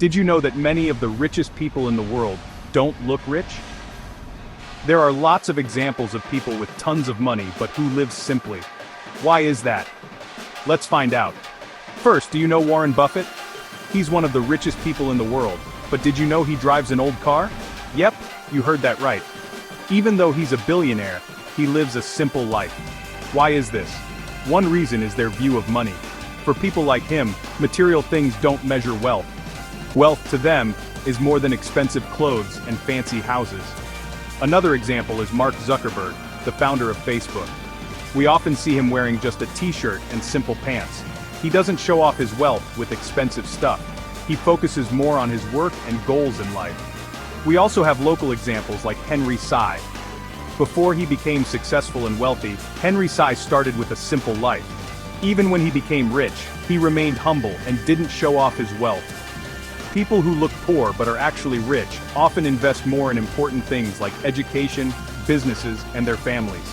Did you know that many of the richest people in the world don't look rich? There are lots of examples of people with tons of money but who live simply. Why is that? Let's find out. First, do you know Warren Buffett? He's one of the richest people in the world, but did you know he drives an old car? Yep, you heard that right. Even though he's a billionaire, he lives a simple life. Why is this? One reason is their view of money. For people like him, material things don't measure wealth. Wealth to them is more than expensive clothes and fancy houses. Another example is Mark Zuckerberg, the founder of Facebook. We often see him wearing just a t-shirt and simple pants. He doesn't show off his wealth with expensive stuff. He focuses more on his work and goals in life. We also have local examples like Henry Tsai. Before he became successful and wealthy, Henry Tsai started with a simple life. Even when he became rich, he remained humble and didn't show off his wealth. People who look poor but are actually rich often invest more in important things like education, businesses, and their families.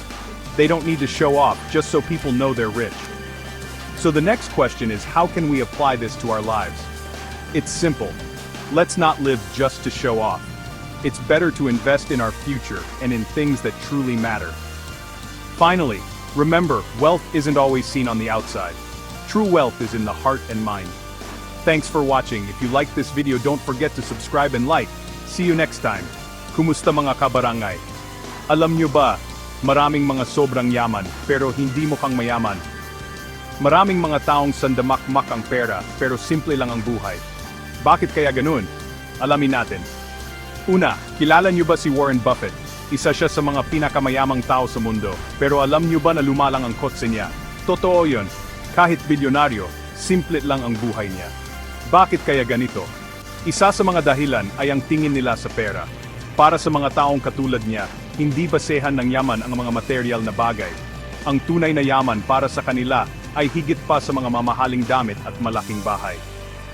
They don't need to show off just so people know they're rich. So the next question is, how can we apply this to our lives? It's simple. Let's not live just to show off. It's better to invest in our future and in things that truly matter. Finally, remember, wealth isn't always seen on the outside. True wealth is in the heart and mind. Thanks for watching. If you liked this video, don't forget to subscribe and like. See you next time. Kumusta mga kabarangay? Alam nyo ba, maraming mga sobrang yaman, pero hindi mukhang mayaman. Maraming mga taong sandamakmak ang pera, pero simple lang ang buhay. Bakit kaya ganun? Alamin natin. Una, kilala nyo ba si Warren Buffett? Isa siya sa mga pinakamayamang tao sa mundo, pero alam nyo ba na lumalang ang kotse niya? Totoo yun. Kahit bilyonaryo, simple lang ang buhay niya. Bakit kaya ganito? Isa sa mga dahilan ay ang tingin nila sa pera. Para sa mga taong katulad niya, hindi basehan ng yaman ang mga material na bagay. Ang tunay na yaman para sa kanila ay higit pa sa mga mamahaling damit at malaking bahay.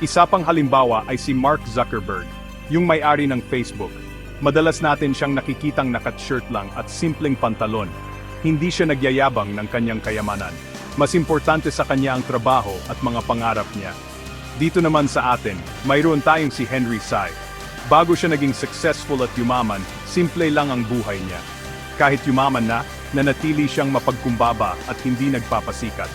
Isa pang halimbawa ay si Mark Zuckerberg, yung may-ari ng Facebook. Madalas natin siyang nakikitang nakat-shirt lang at simpleng pantalon. Hindi siya nagyayabang ng kanyang kayamanan. Mas importante sa kanya ang trabaho at mga pangarap niya. Dito naman sa atin, mayroon tayong si Henry Tsai. Bago siya naging successful at yumaman, simple lang ang buhay niya. Kahit yumaman na, nanatili siyang mapagkumbaba at hindi nagpapasikat.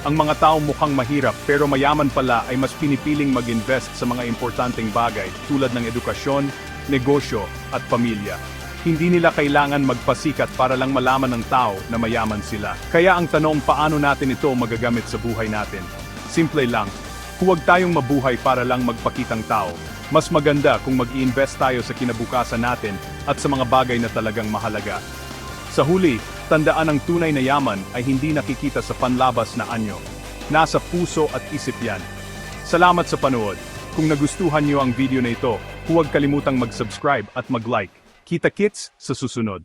Ang mga taong mukhang mahirap pero mayaman pala ay mas pinipiling mag-invest sa mga importanteng bagay tulad ng edukasyon, negosyo, at pamilya. Hindi nila kailangan magpasikat para lang malaman ng tao na mayaman sila. Kaya ang tanong, paano natin ito magagamit sa buhay natin? Simple lang. Huwag tayong mabuhay para lang magpakitang tao. Mas maganda kung mag-i-invest tayo sa kinabukasan natin at sa mga bagay na talagang mahalaga. Sa huli, tandaan ang tunay na yaman ay hindi nakikita sa panlabas na anyo. Nasa puso at isip yan. Salamat sa panood. Kung nagustuhan niyo ang video na ito, huwag kalimutang mag-subscribe at mag-like. Kita-kits sa susunod.